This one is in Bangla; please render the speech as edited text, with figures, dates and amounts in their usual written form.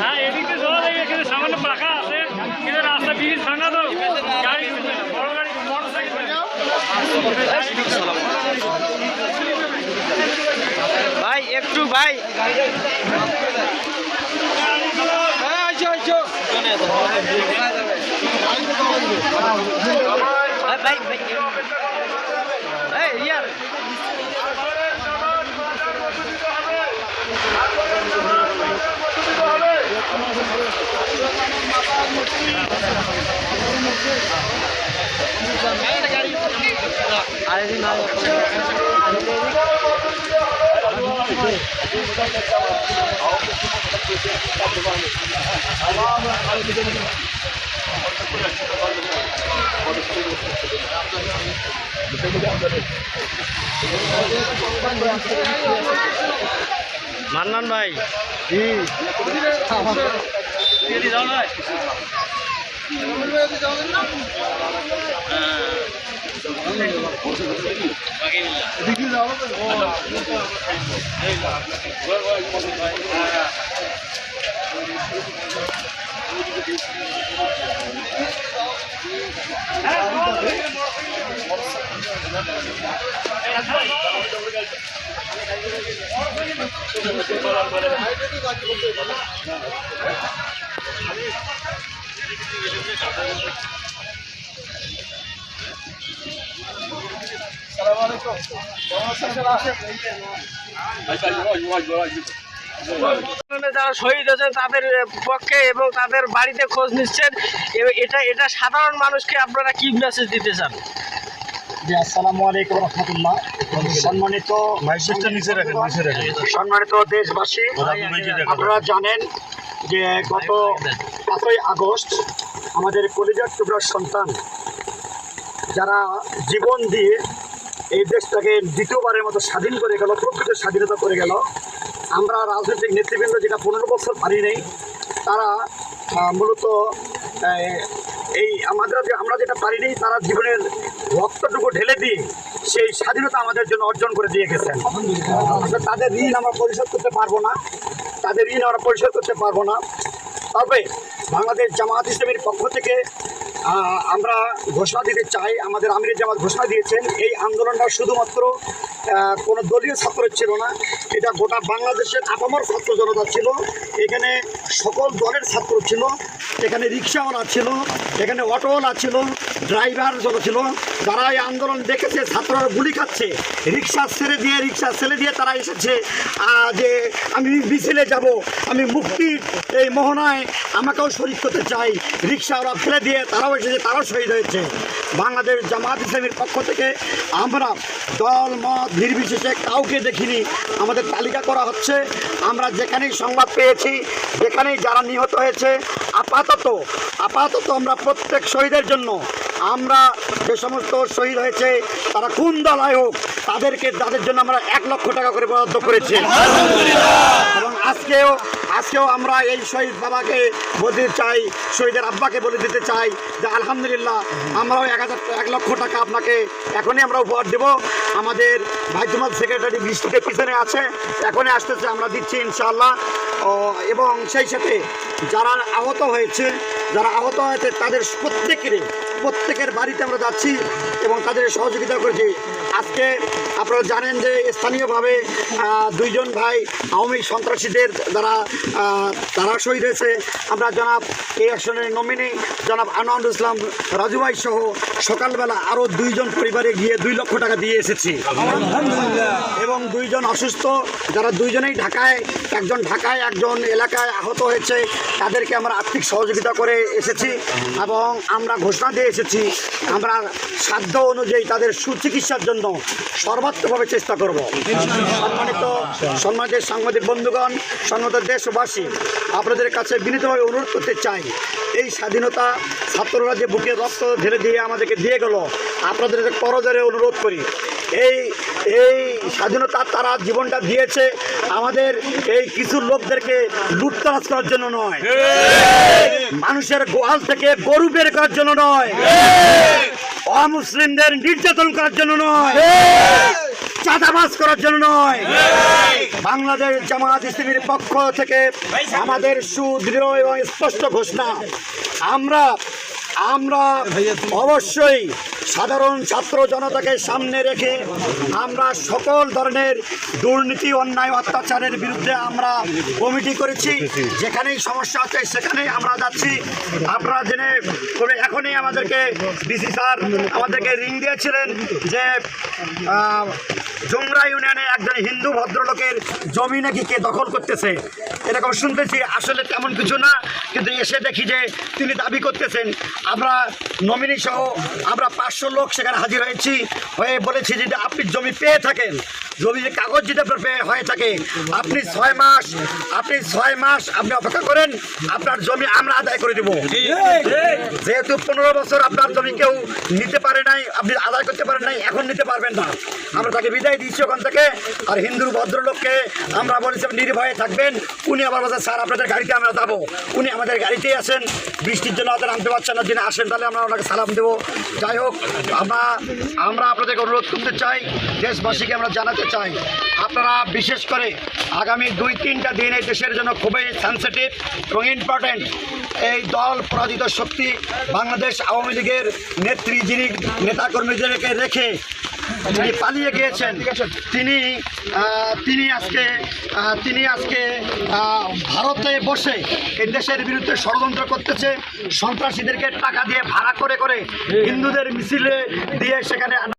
হ্যাঁ এদিকে যাওয়া যায়, এখানে সামান্য পাখা আছে, কিন্তু রাস্তা ব্রিজ ভাঙা তো গাড়ি ঢুকবে না, বড় গাড়ি মোটরসাইকেল। ভাই একটু ভাই মান্নান ভাই যারা শহীদ হয়েছেন তাদের পক্ষে এবং তাদের বাড়িতে খোঁজ নিচ্ছেন, এটা সাধারণ মানুষকে আপনারা কি মেসেজ দিতে চান? আসসালামু আলাইকুম রহমতুল্লাহ। সম্মানিত সম্মানিত দেশবাসী, আপনারা জানেন যে গত 5ই আগস্ট আমাদের কলিজার টুকরার সন্তান যারা জীবন দিয়ে এই দেশটাকে দ্বিতীয়বারের মতো স্বাধীন করে গেল, প্রকৃত স্বাধীনতা করে গেল, আমরা রাজনৈতিক নেতৃবৃন্দ যেটা 15 বছর পারি নেই, তারা মূলত এই আমরা যেটা পারিনি, তারা জীবনের রক্তটুকু ঢেলে দিয়ে সেই স্বাধীনতা আমাদের জন্য অর্জন করে দিয়ে গেছেন। তাদের ঋণ আমরা পরিশোধ করতে পারবো না, তবে বাংলাদেশ জামায়াত ইসলামীর পক্ষ থেকে আমরা ঘোষণা দিতে চাই, আমাদের আমির জামাত ঘোষণা দিয়েছেন, এই আন্দোলনটা শুধুমাত্র কোনো দলীয় ছাত্রের ছিল না, এটা গোটা বাংলাদেশের আপামর ছাত্র জনতা ছিল। এখানে সকল দলের ছাত্র ছিল, এখানে রিক্সাওয়ালা ছিল, এখানে অটোওয়ালা ছিল, ড্রাইভার ছিল। যারা এই আন্দোলন দেখেছে ছাত্ররা গুলি খাচ্ছে, রিক্সা ছেড়ে দিয়ে তারা এসেছে যে আমি মিছিলে যাব, আমি মুক্তির এই মোহনায় আমাকেও শরীক করতে চাই। রিক্সাওয়ালা ফেলে দিয়ে তারাও এসেছে, তারাও শহীদ হয়েছে। বাংলাদেশ জামায়াত ইসলামীর পক্ষ থেকে আমরা দল মত নির্বিশেষে কাউকে দেখিনি, আমাদের তালিকা করা হচ্ছে। আমরা যেখানেই সংবাদ পেয়েছি, যেখানেই যারা নিহত হয়েছে, আপাতত আমরা প্রত্যেক শহীদের জন্য, আমরা যে সমস্ত শহীদ হয়েছে তারা কোন দলাই হোক, তাদের জন্য আমরা 1 লক্ষ টাকা করে বরাদ্দ করেছি। এবং আজকেও আমরা এই শহীদ বাবাকে বলতে চাই, শহীদের আব্বাকে বলে দিতে চাই যে আলহামদুলিল্লাহ, আমরাও 1 লক্ষ টাকা আপনাকে এখনই আমরা উপহার দেব। আমাদের ভাইজমাত সেক্রেটারি বৃষ্টিতে পিছনে আছে, এখনই আসতেছে, আমরা দিচ্ছি ইনশাআল্লাহ। এবং সেই সাথে যারা আহত হয়েছে তাদের প্রত্যেকের বাড়িতে আমরা যাচ্ছি এবং তাদের সহযোগিতা করেছি। আজকে আপনারা জানেন যে স্থানীয়ভাবে 2 জন ভাই আওয়ামী সন্ত্রাসীদের তারা শহীদ হয়েছে। আমরা জনাব এই আসনের নমিনি জনাব আনোয়ারুল ইসলাম রাজু ভাই সহ সকালবেলা আরও 2 জন পরিবারে গিয়ে 2 লক্ষ টাকা দিয়ে এসেছি। এবং 2 জন অসুস্থ, যারা 2 জনেই ঢাকায়, একজন ঢাকায় একজন এলাকায় আহত হয়েছে, তাদেরকে আমরা আর্থিক সহযোগিতা করে এসেছি এবং আমরা ঘোষণা দিয়ে এসেছি আমরা সাধ্য অনুযায়ী তাদের সুচিকিৎসার জন্য সর্বাত্মকভাবে চেষ্টা করব। সম্মানিত সাংবাদিক বন্ধুগণ, সম্মানিত দেশবাসী, আপনাদের কাছে বিনীতভাবে অনুরোধ করতে চাই, এই স্বাধীনতা ছাত্ররা যে বুকে রক্ত ঢেলে দিয়ে আমাদেরকে দিয়ে গেল, আপনাদের করজোরে অনুরোধ করি, এই স্বাধীনতা তারা জীবনটা দিয়েছে আমাদের এই কিছু লোকদেরকে লুটতরাজ করার জন্য নয়, মানুষের গোয়াল থেকে গরু বের করার জন্য নয়, অমুসলিমদের নির্যাতন করার জন্য নয়। চাঁদাবাজ করার জন্য নয়। বাংলাদেশ জামাত ইসলামীর পক্ষ থেকে আমাদের সুদৃঢ় এবং স্পষ্ট ঘোষণা, আমরা অবশ্যই সাধারণ ছাত্র জনতাকে সামনে রেখে আমরা সকল ধরনের দুর্নীতি, অন্যায়, অত্যাচারের বিরুদ্ধে আমরা কমিটি করেছি। যেখানেই সমস্যা আছে সেখানেই আমরা যাচ্ছি। আপনারা জেনে তবে এখনই আমাদেরকে ডিসি স্যার আমাদেরকে রিং দিয়েছিলেন যে জুমরা ইউনিয়নে একজন হিন্দু ভদ্রলোকের জমি নাকি কে দখল করতেছে, এরকম শুনতেছি। আসলে তেমন কিছু না, কিন্তু এসে দেখি যে তিনি দাবি করতেছেন। আমরা নমিনি সহ আমরা 500 লোক সেখানে হাজির হয়েছি, হয়ে বলেছি যে আপনি জমি পেয়ে থাকেন, জমির কাগজ যদি আপনার পেয়ে হয়ে থাকে, আপনি 6 মাস আপনি অপেক্ষা করেন, আপনার জমি আমরা আদায় করে দেব। যেহেতু 15 বছর আপনার জমি কেউ নিতে পারে নাই, আপনি আদায় করতে পারেন নাই, এখন নিতে পারবেন না। আমরা তাকে বিদায় দিচ্ছি ওখান থেকে। আর হিন্দু ভদ্রলোককে আমরা বলেছি নির্ভয়ে থাকবেন। উনি আবার বলছেন স্যার আপনাদের গাড়িতে আমরা যাবো। উনি আমাদের গাড়িতেই আসেন, বৃষ্টির জন্য হয়তো নামতে পারছেন না, যিনি আসেন তাহলে আমরা ওনাকে সালাম দেবো। যাই হোক, আমরা আপনাদেরকে অনুরোধ করতে চাই, দেশবাসীকে আমরা জানাতে চাই, আপনারা বিশেষ করে আগামী 2-3টা দিন এই দেশের জন্য খুবই সেন্সিটিভ এবং ইম্পর্টেন্ট। এই দল পরাজিত শক্তি বাংলাদেশ আওয়ামী লীগের নেত্রী, যিনি নেতাকর্মীদেরকে রেখে যিনি পালিয়ে গিয়েছেন, তিনি আজকে ভারতে বসে এই দেশের বিরুদ্ধে ষড়যন্ত্র করতেছে। সন্ত্রাসীদেরকে টাকা দিয়ে ভাড়া করে হিন্দুদের মিছিলে দিয়ে সেখানে